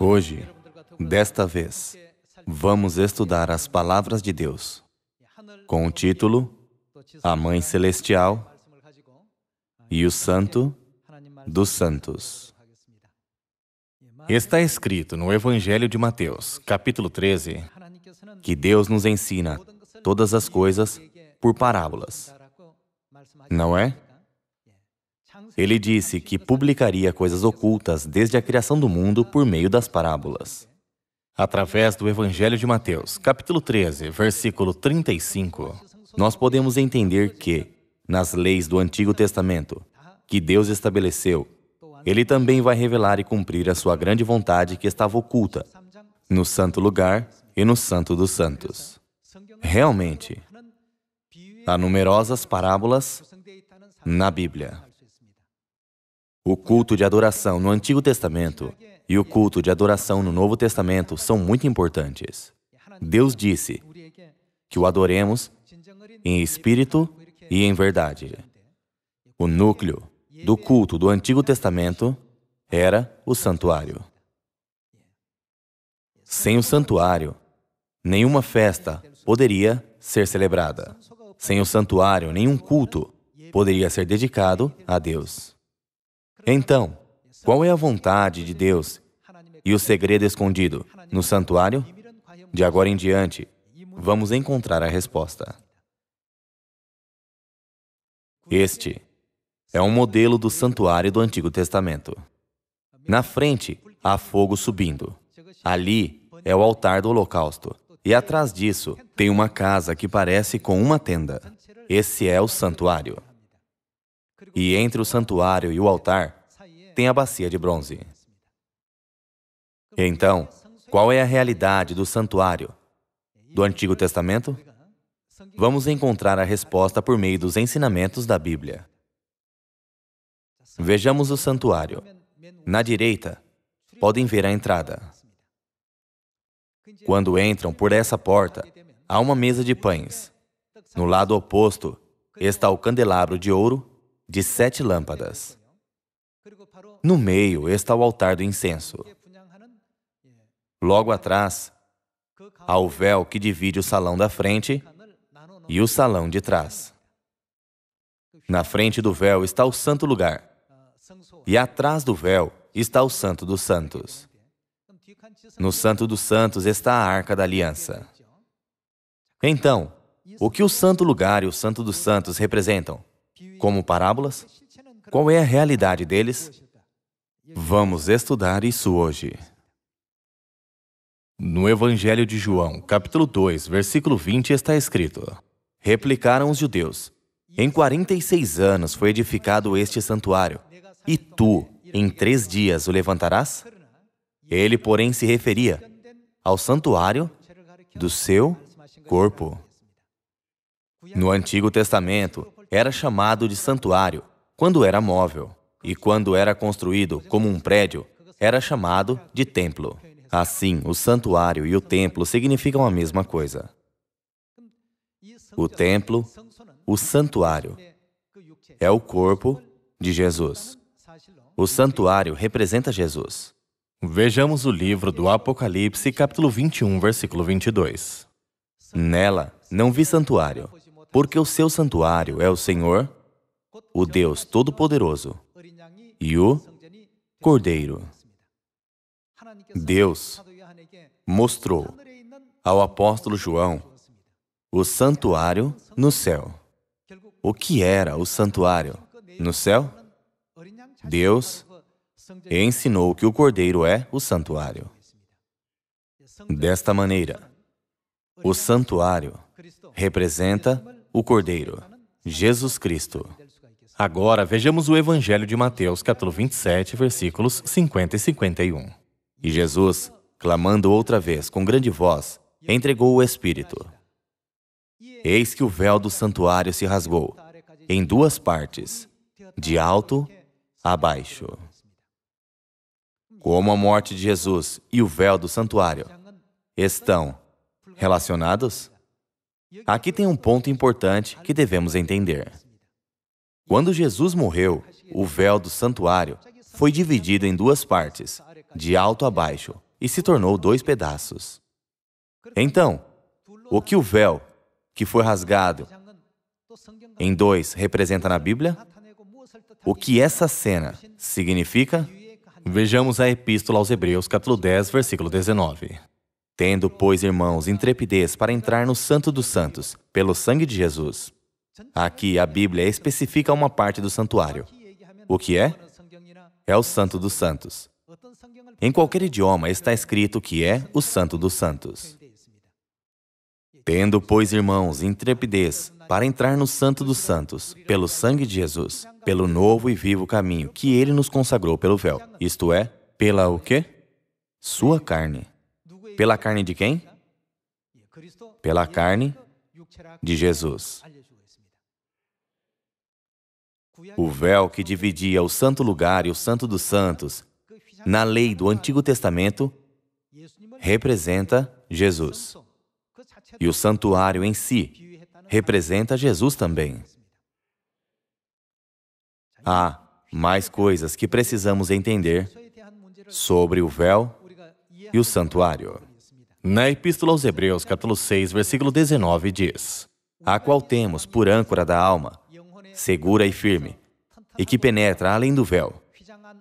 Hoje, desta vez, vamos estudar as Palavras de Deus, com o título A Mãe Celestial e o Santo dos Santos. Está escrito no Evangelho de Mateus, capítulo 13, que Deus nos ensina todas as coisas por parábolas, não é? Ele disse que publicaria coisas ocultas desde a criação do mundo por meio das parábolas. Através do Evangelho de Mateus, capítulo 13, versículo 35, nós podemos entender que, nas leis do Antigo Testamento, que Deus estabeleceu, Ele também vai revelar e cumprir a sua grande vontade que estava oculta no santo lugar e no Santo dos Santos. Realmente, há numerosas parábolas na Bíblia. O culto de adoração no Antigo Testamento e o culto de adoração no Novo Testamento são muito importantes. Deus disse que o adoremos em espírito e em verdade. O núcleo do culto do Antigo Testamento era o santuário. Sem o santuário, nenhuma festa poderia ser celebrada. Sem o santuário, nenhum culto poderia ser dedicado a Deus. Então, qual é a vontade de Deus e o segredo escondido no santuário? De agora em diante, vamos encontrar a resposta. Este é um modelo do santuário do Antigo Testamento. Na frente, há fogo subindo. Ali é o altar do holocausto. E atrás disso, tem uma casa que parece com uma tenda. Esse é o santuário. E entre o santuário e o altar, tem a bacia de bronze. Então, qual é a realidade do santuário do Antigo Testamento? Vamos encontrar a resposta por meio dos ensinamentos da Bíblia. Vejamos o santuário. Na direita, podem ver a entrada. Quando entram por essa porta, há uma mesa de pães. No lado oposto está o candelabro de ouro de 7 lâmpadas. No meio está o altar do incenso. Logo atrás, há o véu que divide o salão da frente e o salão de trás. Na frente do véu está o santo lugar. E atrás do véu está o Santo dos Santos. No Santo dos Santos está a Arca da Aliança. Então, o que o Santo Lugar e o Santo dos Santos representam? Como parábolas? Qual é a realidade deles? Vamos estudar isso hoje. No Evangelho de João, capítulo 2, versículo 20, está escrito: Replicaram os judeus: Em 46 anos foi edificado este santuário, e tu, em 3 dias, o levantarás? Ele, porém, se referia ao santuário do seu corpo. No Antigo Testamento, era chamado de santuário quando era móvel, e quando era construído como um prédio, era chamado de templo. Assim, o santuário e o templo significam a mesma coisa. O templo, o santuário, é o corpo de Jesus. O santuário representa Jesus. Vejamos o livro do Apocalipse, capítulo 21, versículo 22. Nela não vi santuário, porque o seu santuário é o Senhor, o Deus Todo-Poderoso, e o Cordeiro. Deus mostrou ao apóstolo João o santuário no céu. O que era o santuário no céu? Deus ensinou que o Cordeiro é o santuário. Desta maneira, o santuário representa o Cordeiro, Jesus Cristo. Agora, vejamos o Evangelho de Mateus, capítulo 27, versículos 50 e 51. E Jesus, clamando outra vez com grande voz, entregou o Espírito. Eis que o véu do santuário se rasgou em 2 partes, de alto a baixo. Como a morte de Jesus e o véu do santuário estão relacionados? Aqui tem um ponto importante que devemos entender. Quando Jesus morreu, o véu do santuário foi dividido em 2 partes, de alto a baixo, e se tornou 2 pedaços. Então, o que o véu, que foi rasgado em 2, representa na Bíblia? O que essa cena significa? Vejamos a Epístola aos Hebreus, capítulo 10, versículo 19. Tendo, pois, irmãos, intrepidez para entrar no Santo dos Santos, pelo sangue de Jesus. Aqui, a Bíblia especifica uma parte do santuário. O que é? É o Santo dos Santos. Em qualquer idioma está escrito que é o Santo dos Santos. Tendo, pois, irmãos, intrepidez para entrar no Santo dos Santos, pelo sangue de Jesus, pelo novo e vivo caminho que Ele nos consagrou pelo véu, isto é, pela o quê? Sua carne. Pela carne de quem? Pela carne de Jesus. O véu que dividia o santo lugar e o Santo dos Santos, na lei do Antigo Testamento, representa Jesus. E o santuário em si representa Jesus também. Há mais coisas que precisamos entender sobre o véu e o santuário. Na Epístola aos Hebreus, capítulo 6, versículo 19, diz: a qual temos por âncora da alma, segura e firme, e que penetra além do véu.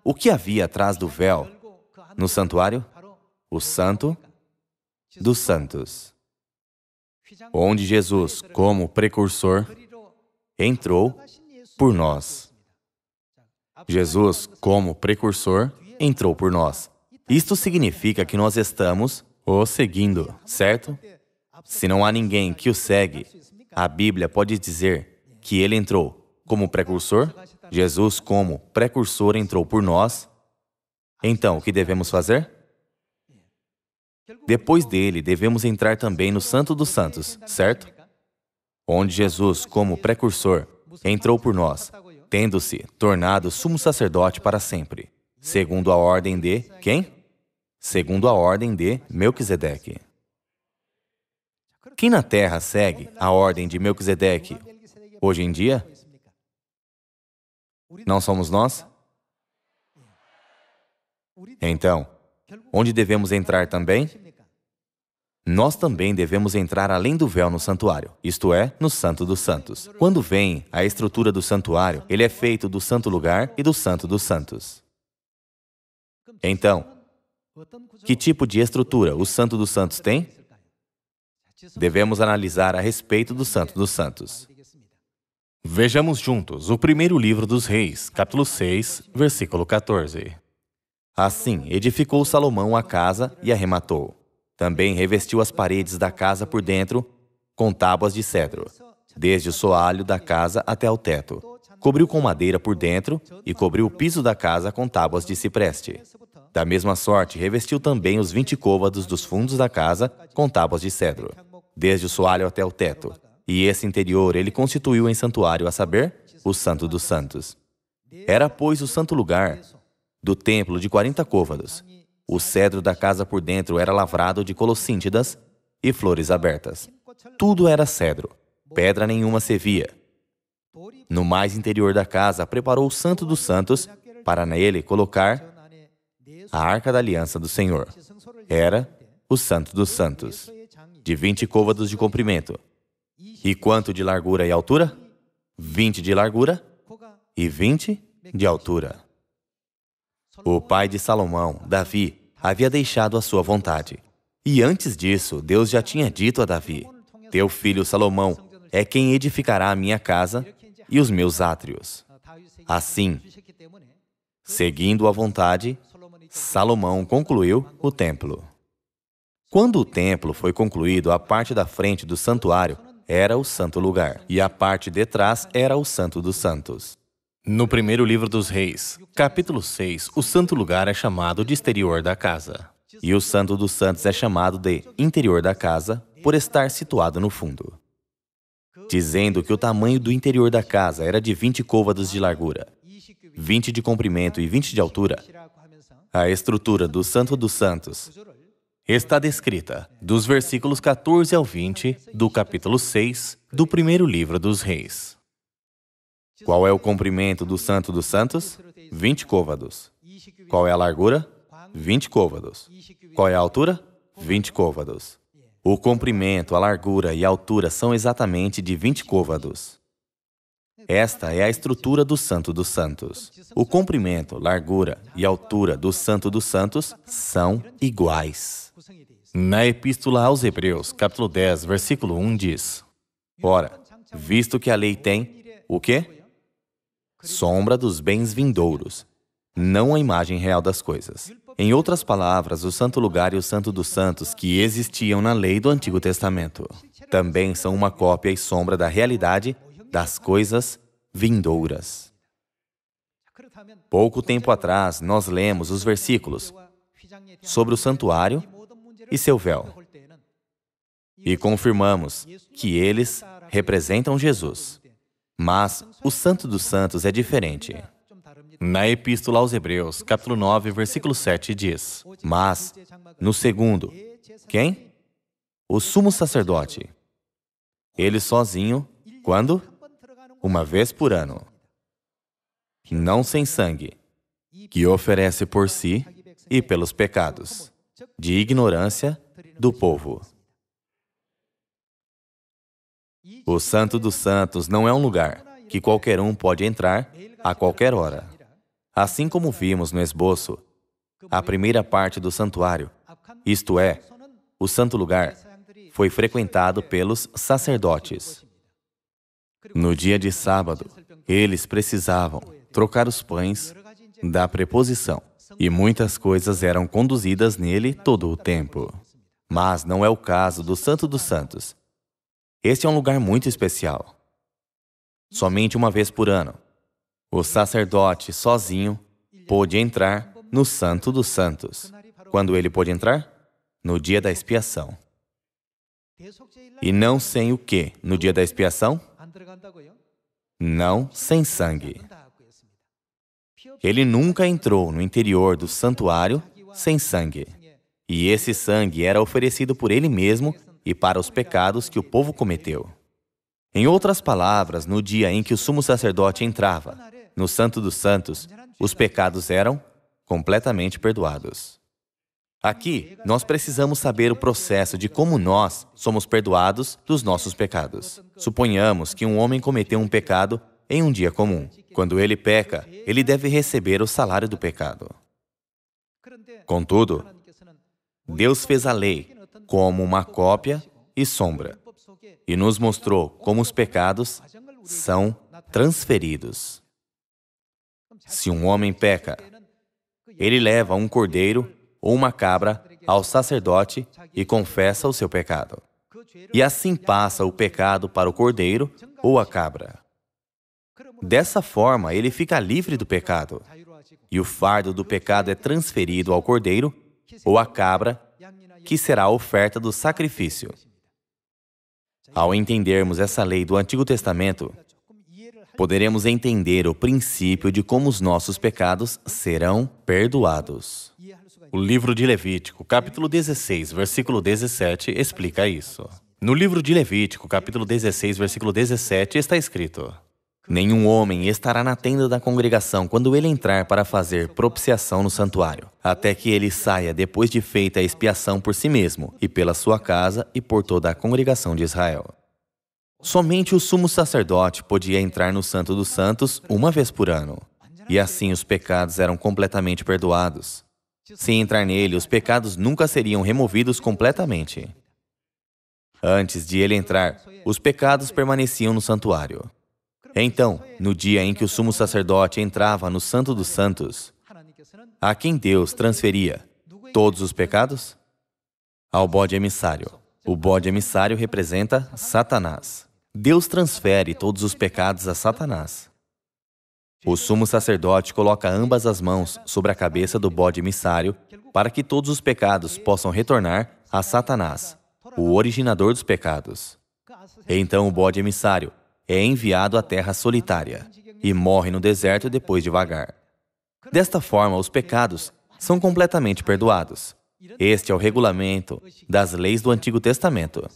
O que havia atrás do véu no santuário? O Santo dos Santos, onde Jesus, como precursor, entrou por nós. Jesus, como precursor, entrou por nós. Isto significa que nós estamos o seguindo, certo? Se não há ninguém que o segue, a Bíblia pode dizer que ele entrou como precursor. Jesus, como precursor, entrou por nós. Então, o que devemos fazer? Depois dele, devemos entrar também no Santo dos Santos, certo? Onde Jesus, como precursor, entrou por nós, tendo-se tornado sumo sacerdote para sempre, segundo a ordem de quem? Segundo a ordem de Melquisedeque. Quem na terra segue a ordem de Melquisedeque hoje em dia? Não somos nós? Então, onde devemos entrar também? Nós também devemos entrar além do véu no santuário, isto é, no Santo dos Santos. Quando vem a estrutura do santuário, ele é feito do santo lugar e do Santo dos Santos. Então, que tipo de estrutura o Santo dos Santos tem? Devemos analisar a respeito do Santo dos Santos. Vejamos juntos o primeiro livro dos Reis, capítulo 6, versículo 14. Assim, edificou Salomão a casa e arrematou. Também revestiu as paredes da casa por dentro com tábuas de cedro, desde o soalho da casa até ao teto. Cobriu com madeira por dentro e cobriu o piso da casa com tábuas de cipreste. Da mesma sorte, revestiu também os 20 côvados dos fundos da casa com tábuas de cedro, desde o soalho até o teto. E esse interior ele constituiu em santuário, a saber, o Santo dos Santos. Era, pois, o santo lugar do templo de 40 côvados. O cedro da casa por dentro era lavrado de colossíntidas e flores abertas. Tudo era cedro, pedra nenhuma se via. No mais interior da casa, preparou o Santo dos Santos para nele colocar a Arca da Aliança do Senhor. Era o Santo dos Santos, de 20 côvados de comprimento. E quanto de largura e altura? 20 de largura e 20 de altura. O pai de Salomão, Davi, havia deixado a sua vontade. E antes disso, Deus já tinha dito a Davi: teu filho Salomão é quem edificará a minha casa e os meus átrios. Assim, seguindo a vontade, Salomão concluiu o templo. Quando o templo foi concluído, a parte da frente do santuário era o santo lugar, e a parte de trás era o Santo dos Santos. No primeiro livro dos Reis, capítulo 6, o santo lugar é chamado de exterior da casa. E o Santo dos Santos é chamado de interior da casa, por estar situado no fundo. Dizendo que o tamanho do interior da casa era de 20 côvados de largura, 20 de comprimento e 20 de altura, a estrutura do Santo dos Santos está descrita dos versículos 14 ao 20 do capítulo 6 do primeiro livro dos Reis. Qual é o comprimento do Santo dos Santos? 20 côvados. Qual é a largura? 20 côvados. Qual é a altura? 20 côvados. O comprimento, a largura e a altura são exatamente de 20 côvados. Esta é a estrutura do Santo dos Santos. O comprimento, largura e altura do Santo dos Santos são iguais. Na Epístola aos Hebreus, capítulo 10, versículo 1 diz: Ora, visto que a lei tem o quê? Sombra dos bens vindouros, não a imagem real das coisas. Em outras palavras, o santo lugar e o Santo dos Santos que existiam na lei do Antigo Testamento também são uma cópia e sombra da realidade das coisas vindouras. Pouco tempo atrás, nós lemos os versículos sobre o santuário e seu véu e confirmamos que eles representam Jesus. Mas o Santo dos Santos é diferente. Na Epístola aos Hebreus, capítulo 9, versículo 7 diz: Mas, no segundo, quem? O sumo sacerdote. Ele sozinho, quando? Uma vez por ano. Não sem sangue, que oferece por si e pelos pecados, de ignorância do povo. O Santo dos Santos não é um lugar que qualquer um pode entrar a qualquer hora. Assim como vimos no esboço, a primeira parte do santuário, isto é, o santo lugar, foi frequentado pelos sacerdotes. No dia de sábado, eles precisavam trocar os pães da preposição, e muitas coisas eram conduzidas nele todo o tempo. Mas não é o caso do Santo dos Santos. Este é um lugar muito especial. Somente uma vez por ano, o sacerdote sozinho pôde entrar no Santo dos Santos. Quando ele pôde entrar? No dia da expiação. E não sem o quê? No dia da expiação? Não sem sangue. Ele nunca entrou no interior do santuário sem sangue. E esse sangue era oferecido por ele mesmo e para os pecados que o povo cometeu. Em outras palavras, no dia em que o sumo sacerdote entrava no Santo dos Santos, os pecados eram completamente perdoados. Aqui, nós precisamos saber o processo de como nós somos perdoados dos nossos pecados. Suponhamos que um homem cometeu um pecado em um dia comum. Quando ele peca, ele deve receber o salário do pecado. Contudo, Deus fez a lei como uma cópia e sombra, e nos mostrou como os pecados são transferidos. Se um homem peca, ele leva um cordeiro ou uma cabra ao sacerdote e confessa o seu pecado. E assim passa o pecado para o cordeiro ou a cabra. Dessa forma, ele fica livre do pecado, e o fardo do pecado é transferido ao cordeiro ou à cabra, que será a oferta do sacrifício. Ao entendermos essa lei do Antigo Testamento, poderemos entender o princípio de como os nossos pecados serão perdoados. O livro de Levítico, capítulo 16, versículo 17, explica isso. No livro de Levítico, capítulo 16, versículo 17, está escrito: Nenhum homem estará na tenda da congregação quando ele entrar para fazer propiciação no santuário, até que ele saia depois de feita a expiação por si mesmo, e pela sua casa e por toda a congregação de Israel. Somente o sumo sacerdote podia entrar no Santo dos Santos uma vez por ano, e assim os pecados eram completamente perdoados. Se entrar nele, os pecados nunca seriam removidos completamente. Antes de ele entrar, os pecados permaneciam no santuário. Então, no dia em que o sumo sacerdote entrava no Santo dos Santos, a quem Deus transferia todos os pecados? Ao bode emissário. O bode emissário representa Satanás. Deus transfere todos os pecados a Satanás. O sumo sacerdote coloca ambas as mãos sobre a cabeça do bode emissário para que todos os pecados possam retornar a Satanás, o originador dos pecados. Então o bode emissário é enviado à terra solitária e morre no deserto depois de vagar. Desta forma, os pecados são completamente perdoados. Este é o regulamento das leis do Antigo Testamento.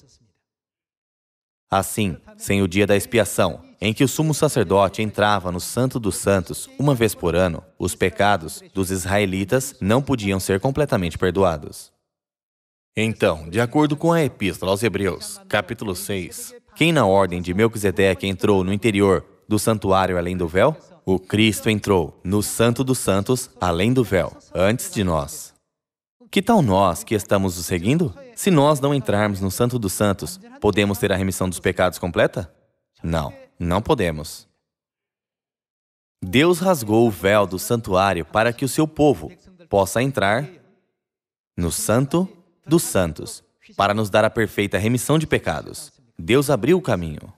Assim, sem o dia da expiação, em que o sumo sacerdote entrava no Santo dos Santos uma vez por ano, os pecados dos israelitas não podiam ser completamente perdoados. Então, de acordo com a Epístola aos Hebreus, capítulo 6, quem na ordem de Melquisedeque entrou no interior do santuário além do véu? O Cristo entrou no Santo dos Santos além do véu, antes de nós. Que tal nós que estamos o seguindo? Se nós não entrarmos no Santo dos Santos, podemos ter a remissão dos pecados completa? Não, não podemos. Deus rasgou o véu do santuário para que o seu povo possa entrar no Santo dos Santos, para nos dar a perfeita remissão de pecados. Deus abriu o caminho.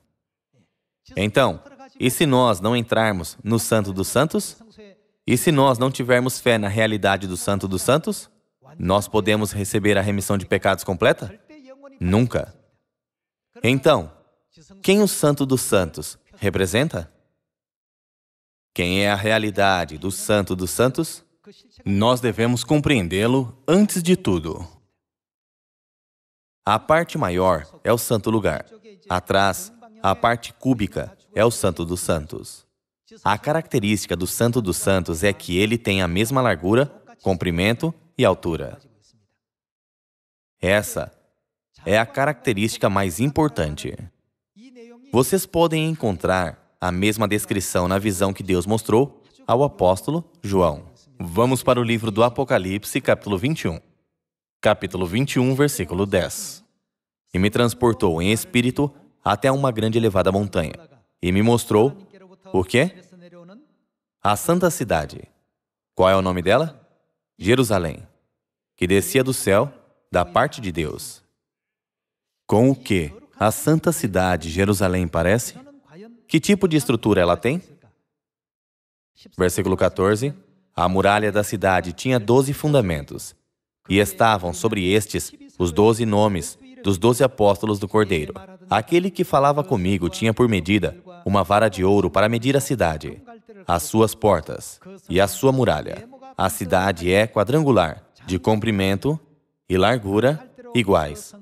Então, e se nós não entrarmos no Santo dos Santos? E se nós não tivermos fé na realidade do Santo dos Santos? Nós podemos receber a remissão de pecados completa? Nunca. Então, quem o Santo dos Santos representa? Quem é a realidade do Santo dos Santos? Nós devemos compreendê-lo antes de tudo. A parte maior é o santo lugar. Atrás, a parte cúbica é o Santo dos Santos. A característica do Santo dos Santos é que ele tem a mesma largura, comprimento e altura. Essa é a característica mais importante. Vocês podem encontrar a mesma descrição na visão que Deus mostrou ao apóstolo João. Vamos para o livro do Apocalipse, capítulo 21. Capítulo 21, versículo 10. E me transportou em espírito até uma grande e elevada montanha, e me mostrou o quê? A santa cidade. Qual é o nome dela? Jerusalém, que descia do céu, da parte de Deus. Com o que a santa cidade Jerusalém parece? Que tipo de estrutura ela tem? Versículo 14. A muralha da cidade tinha 12 fundamentos, e estavam sobre estes os 12 nomes dos 12 apóstolos do Cordeiro. Aquele que falava comigo tinha por medida uma vara de ouro para medir a cidade, as suas portas e a sua muralha. A cidade é quadrangular, de comprimento e largura iguais.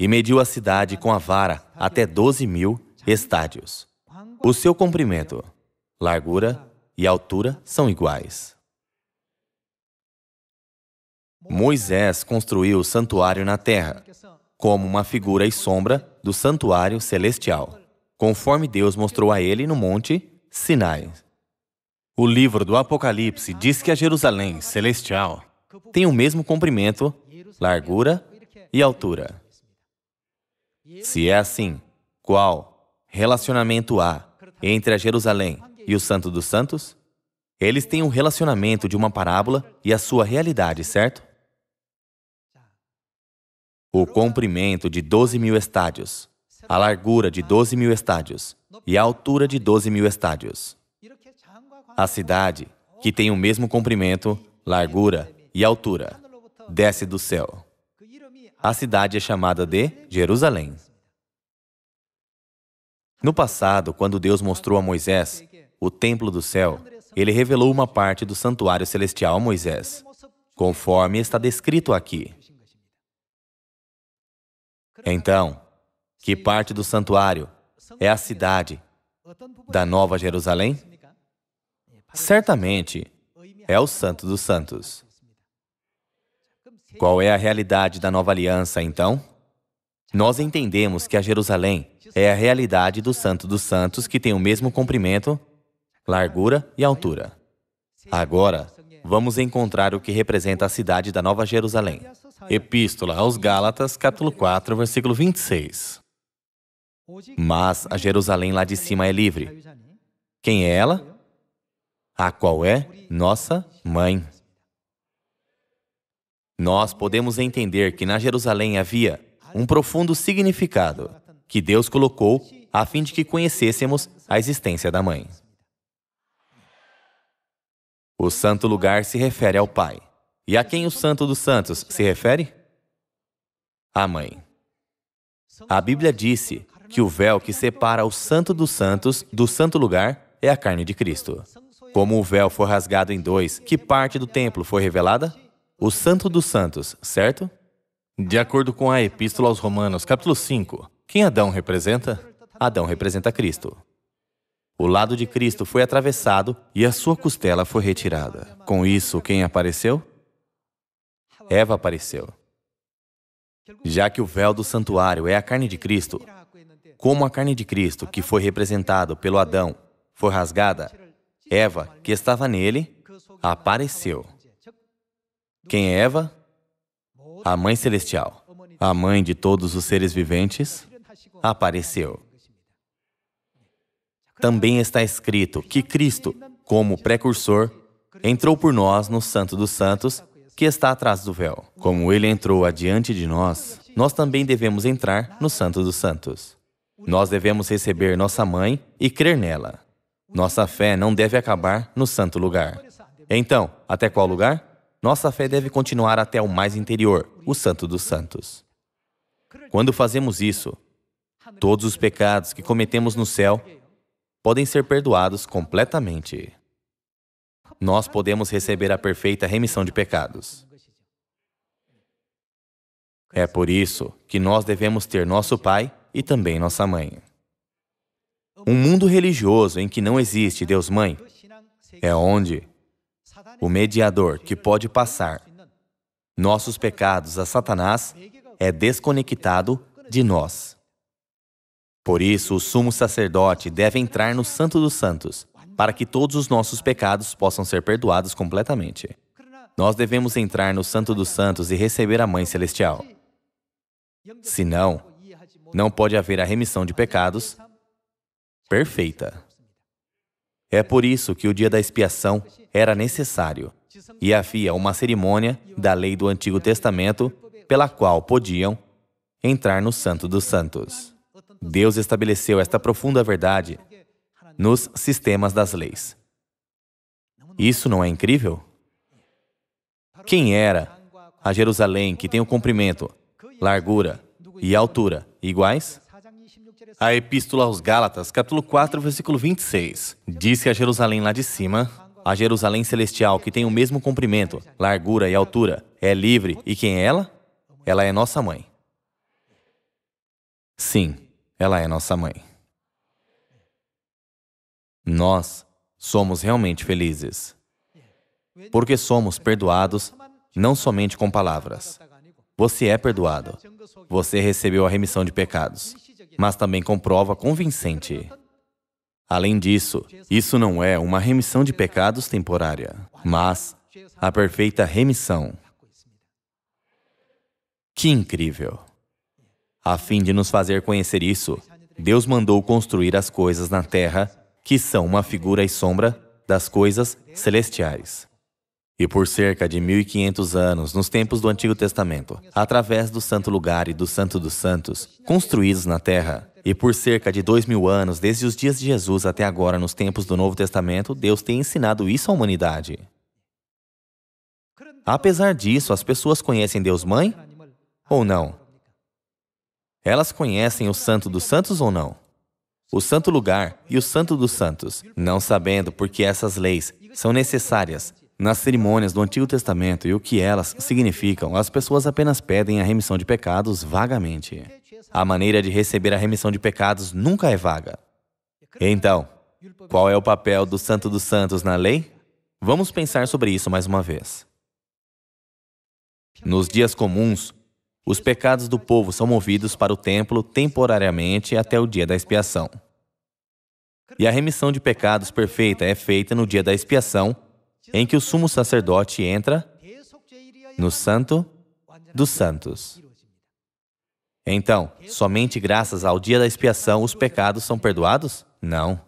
E mediu a cidade com a vara até 12.000 estádios. O seu comprimento, largura e altura são iguais. Moisés construiu o santuário na terra, como uma figura e sombra do santuário celestial, conforme Deus mostrou a ele no monte Sinai. O livro do Apocalipse diz que a Jerusalém celestial tem o mesmo comprimento, largura e altura. Se é assim, qual relacionamento há entre a Jerusalém e o Santo dos Santos? Eles têm um relacionamento de uma parábola e a sua realidade, certo? O comprimento de 12.000 estádios, a largura de 12.000 estádios e a altura de 12.000 estádios. A cidade, que tem o mesmo comprimento, largura e altura, desce do céu. A cidade é chamada de Jerusalém. No passado, quando Deus mostrou a Moisés o templo do céu, ele revelou uma parte do santuário celestial a Moisés, conforme está descrito aqui. Então, que parte do santuário é a cidade da Nova Jerusalém? Certamente é o Santo dos Santos. Qual é a realidade da nova aliança, então? Nós entendemos que a Jerusalém é a realidade do Santo dos Santos, que tem o mesmo comprimento, largura e altura. Agora, vamos encontrar o que representa a cidade da Nova Jerusalém. Epístola aos Gálatas, capítulo 4, versículo 26. Mas a Jerusalém lá de cima é livre. Quem é ela? A qual é nossa mãe. Nós podemos entender que na Jerusalém havia um profundo significado que Deus colocou a fim de que conhecêssemos a existência da mãe. O santo lugar se refere ao Pai. E a quem o Santo dos Santos se refere? A mãe. A Bíblia disse que o véu que separa o Santo dos Santos do santo lugar é a carne de Cristo. Como o véu foi rasgado em dois, que parte do templo foi revelada? O Santo dos Santos, certo? De acordo com a Epístola aos Romanos, capítulo 5, Quem Adão representa? Adão representa Cristo. O lado de Cristo foi atravessado e a sua costela foi retirada. Com isso, quem apareceu? Eva apareceu. Já que o véu do santuário é a carne de Cristo, como a carne de Cristo, que foi representado pelo Adão, foi rasgada, Eva, que estava nele, apareceu. Quem é Eva? A Mãe Celestial, a mãe de todos os seres viventes, apareceu. Também está escrito que Cristo, como precursor, entrou por nós no Santo dos Santos, que está atrás do véu. Como Ele entrou adiante de nós, nós também devemos entrar no Santo dos Santos. Nós devemos receber nossa mãe e crer nela. Nossa fé não deve acabar no santo lugar. Então, até qual lugar? Nossa fé deve continuar até o mais interior, o Santo dos Santos. Quando fazemos isso, todos os pecados que cometemos no céu podem ser perdoados completamente. Nós podemos receber a perfeita remissão de pecados. É por isso que nós devemos ter nosso pai e também nossa mãe. Um mundo religioso em que não existe Deus-Mãe é onde o mediador que pode passar nossos pecados a Satanás é desconectado de nós. Por isso, o sumo sacerdote deve entrar no Santo dos Santos, para que todos os nossos pecados possam ser perdoados completamente. Nós devemos entrar no Santo dos Santos e receber a Mãe Celestial. Senão, não pode haver a remissão de pecados perfeita. É por isso que o dia da expiação era necessário, e havia uma cerimônia da lei do Antigo Testamento pela qual podiam entrar no Santo dos Santos. Deus estabeleceu esta profunda verdade nos sistemas das leis. Isso não é incrível? Quem era a Jerusalém que tem o comprimento, largura e altura iguais? A Epístola aos Gálatas, capítulo 4, versículo 26, diz que a Jerusalém lá de cima, a Jerusalém celestial que tem o mesmo comprimento, largura e altura, é livre. E quem é ela? Ela é nossa mãe. Sim, ela é nossa mãe. Nós somos realmente felizes, porque somos perdoados não somente com palavras. Você é perdoado. Você recebeu a remissão de pecados, mas também com prova convincente. Além disso, isso não é uma remissão de pecados temporária, mas a perfeita remissão. Que incrível! A fim de nos fazer conhecer isso, Deus mandou construir as coisas na terra, que são uma figura e sombra das coisas celestiais. E por cerca de 1500 anos, nos tempos do Antigo Testamento, através do Santo Lugar e do Santo dos Santos, construídos na terra, e por cerca de 2000 anos, desde os dias de Jesus até agora, nos tempos do Novo Testamento, Deus tem ensinado isso à humanidade. Apesar disso, as pessoas conhecem Deus Mãe ou não? Elas conhecem o Santo dos Santos ou não? O Santo Lugar e o Santo dos Santos, não sabendo porque essas leis são necessárias nas cerimônias do Antigo Testamento e o que elas significam, as pessoas apenas pedem a remissão de pecados vagamente. A maneira de receber a remissão de pecados nunca é vaga. Então, qual é o papel do Santo dos Santos na lei? Vamos pensar sobre isso mais uma vez. Nos dias comuns, os pecados do povo são movidos para o templo temporariamente até o dia da expiação. E a remissão de pecados perfeita é feita no dia da expiação, em que o sumo sacerdote entra no Santo dos Santos. Então, somente graças ao dia da expiação os pecados são perdoados? Não.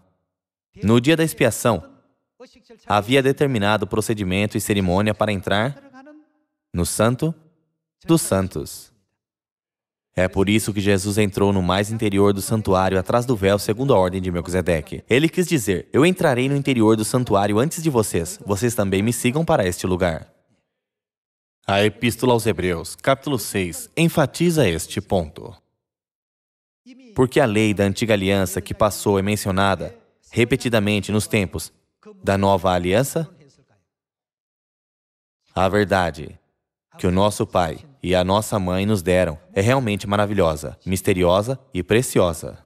No dia da expiação, havia determinado procedimento e cerimônia para entrar no Santo dos Santos. É por isso que Jesus entrou no mais interior do santuário atrás do véu segundo a ordem de Melquisedeque. Ele quis dizer, eu entrarei no interior do santuário antes de vocês. Vocês também me sigam para este lugar. A Epístola aos Hebreus, capítulo 6, enfatiza este ponto. Porque a lei da antiga aliança que passou é mencionada repetidamente nos tempos da nova aliança? A verdade que o nosso Pai e a nossa Mãe nos deram é realmente maravilhosa, misteriosa e preciosa.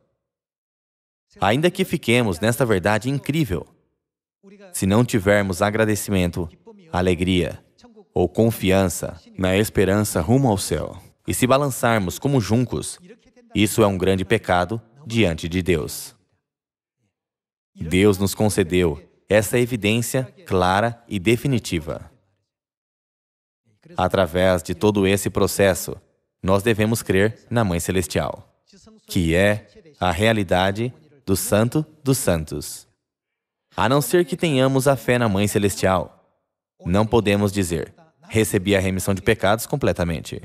Ainda que fiquemos nesta verdade incrível, se não tivermos agradecimento, alegria ou confiança na esperança rumo ao céu, e se balançarmos como juncos, isso é um grande pecado diante de Deus. Deus nos concedeu essa evidência clara e definitiva. Através de todo esse processo, nós devemos crer na Mãe Celestial, que é a realidade do Santo dos Santos. A não ser que tenhamos a fé na Mãe Celestial, não podemos dizer, recebi a remissão de pecados completamente.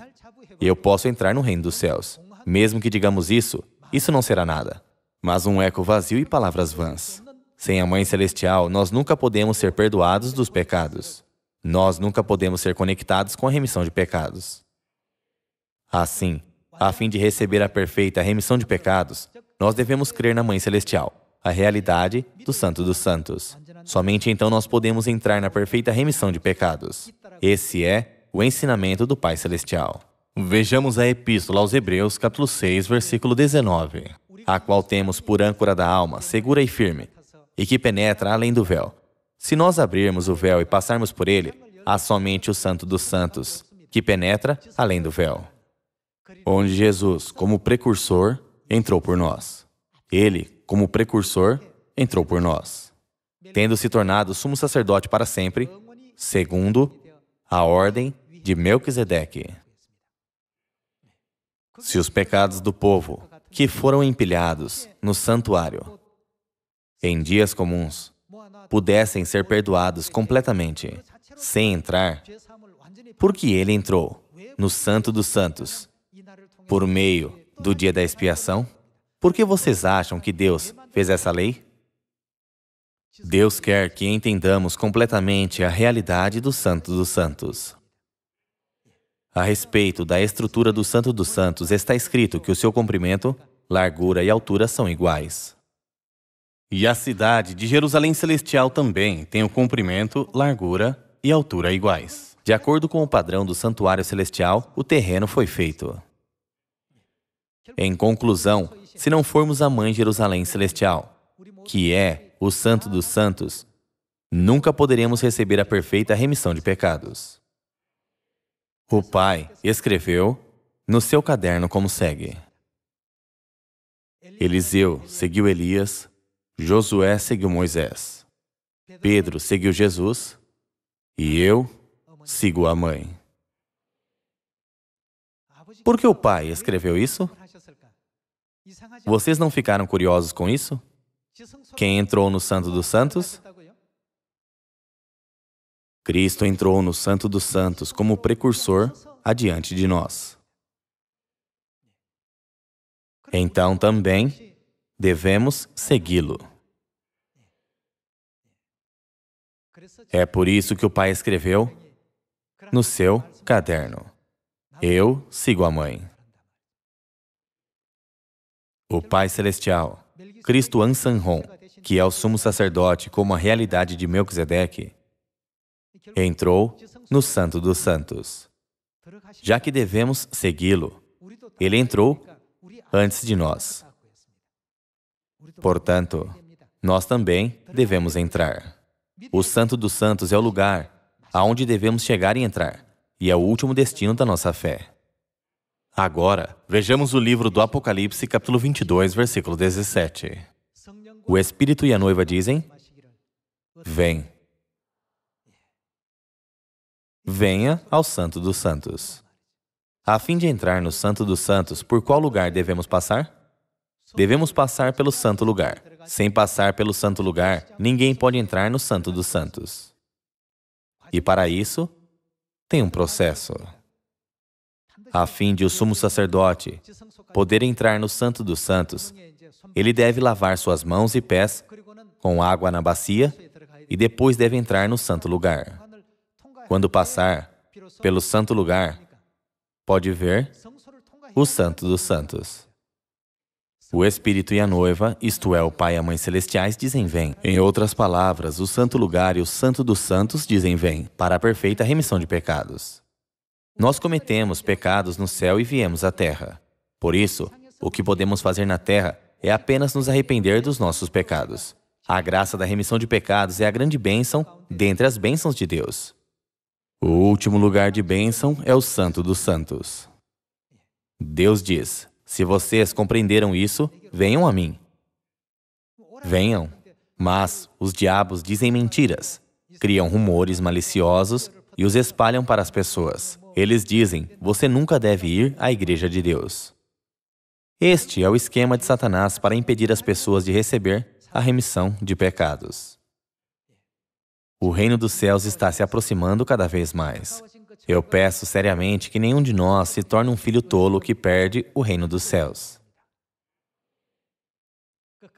Eu posso entrar no reino dos céus. Mesmo que digamos isso, isso não será nada, mas um eco vazio e palavras vãs. Sem a Mãe Celestial, nós nunca podemos ser perdoados dos pecados. Nós nunca podemos ser conectados com a remissão de pecados. Assim, a fim de receber a perfeita remissão de pecados, nós devemos crer na Mãe Celestial, a realidade do Santo dos Santos. Somente então nós podemos entrar na perfeita remissão de pecados. Esse é o ensinamento do Pai Celestial. Vejamos a Epístola aos Hebreus, capítulo 6, versículo 19, a qual temos por âncora da alma, segura e firme, e que penetra além do véu. Se nós abrirmos o véu e passarmos por ele, há somente o Santo dos Santos, que penetra além do véu, onde Jesus, como precursor, entrou por nós. Ele, como precursor, entrou por nós, tendo se tornado sumo sacerdote para sempre, segundo a ordem de Melquisedeque. Se os pecados do povo, que foram empilhados no santuário, em dias comuns, pudessem ser perdoados completamente, sem entrar, porque ele entrou no Santo dos Santos, por meio do dia da expiação? Por que vocês acham que Deus fez essa lei? Deus quer que entendamos completamente a realidade do Santo dos Santos. A respeito da estrutura do Santo dos Santos, está escrito que o seu comprimento, largura e altura são iguais. E a cidade de Jerusalém Celestial também tem o comprimento, largura e altura iguais. De acordo com o padrão do santuário celestial, o terreno foi feito. Em conclusão, se não formos a Mãe Jerusalém Celestial, que é o Santo dos Santos, nunca poderemos receber a perfeita remissão de pecados. O Pai escreveu no seu caderno como segue: Eliseu seguiu Elias, Josué seguiu Moisés, Pedro seguiu Jesus e eu sigo a Mãe. Por que o Pai escreveu isso? Vocês não ficaram curiosos com isso? Quem entrou no Santo dos Santos? Cristo entrou no Santo dos Santos como precursor adiante de nós. Então também devemos segui-lo. É por isso que o Pai escreveu no seu caderno: eu sigo a Mãe. O Pai Celestial, Cristo Ansanron, que é o sumo sacerdote como a realidade de Melquisedeque, entrou no Santo dos Santos. Já que devemos segui-lo, ele entrou antes de nós. Portanto, nós também devemos entrar. O Santo dos Santos é o lugar aonde devemos chegar e entrar, e é o último destino da nossa fé. Agora, vejamos o livro do Apocalipse, capítulo 22, versículo 17. O Espírito e a noiva dizem: vem. Venha ao Santo dos Santos. A fim de entrar no Santo dos Santos, por qual lugar devemos passar? Devemos passar pelo Santo Lugar. Sem passar pelo Santo Lugar, ninguém pode entrar no Santo dos Santos. E para isso, tem um processo. A fim de o sumo sacerdote poder entrar no Santo dos Santos, ele deve lavar suas mãos e pés com água na bacia e depois deve entrar no Santo Lugar. Quando passar pelo Santo Lugar, pode ver o Santo dos Santos. O Espírito e a noiva, isto é, o Pai e a Mãe Celestiais, dizem vem. Em outras palavras, o Santo Lugar e o Santo dos Santos dizem vem, para a perfeita remissão de pecados. Nós cometemos pecados no céu e viemos à terra. Por isso, o que podemos fazer na terra é apenas nos arrepender dos nossos pecados. A graça da remissão de pecados é a grande bênção dentre as bênçãos de Deus. O último lugar de bênção é o Santo dos Santos. Deus diz: se vocês compreenderam isso, venham a mim. Venham. Mas os diabos dizem mentiras, criam rumores maliciosos e os espalham para as pessoas. Eles dizem: você nunca deve ir à igreja de Deus. Este é o esquema de Satanás para impedir as pessoas de receber a remissão de pecados. O reino dos céus está se aproximando cada vez mais. Eu peço seriamente que nenhum de nós se torne um filho tolo que perde o reino dos céus.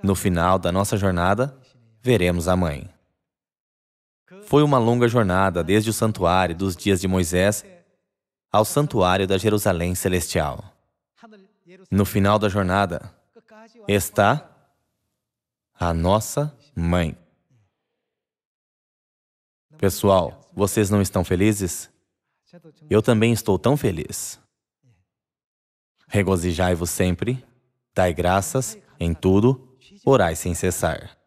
No final da nossa jornada, veremos a Mãe. Foi uma longa jornada desde o santuário dos dias de Moisés ao santuário da Jerusalém Celestial. No final da jornada está a nossa Mãe. Pessoal, vocês não estão felizes? Eu também estou tão feliz. Regozijai-vos sempre, dai graças em tudo, orai sem cessar.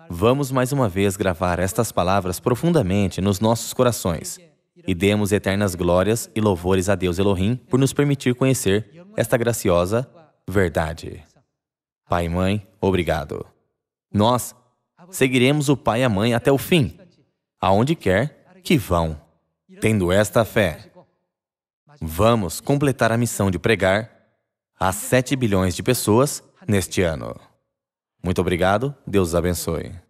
Vamos mais uma vez gravar estas palavras profundamente nos nossos corações e demos eternas glórias e louvores a Deus Elohim por nos permitir conhecer esta graciosa verdade. Pai e Mãe, obrigado. Nós seguiremos o Pai e a Mãe até o fim, aonde quer que vão. Tendo esta fé, vamos completar a missão de pregar a 7 bilhões de pessoas neste ano. Muito obrigado, Deus os abençoe.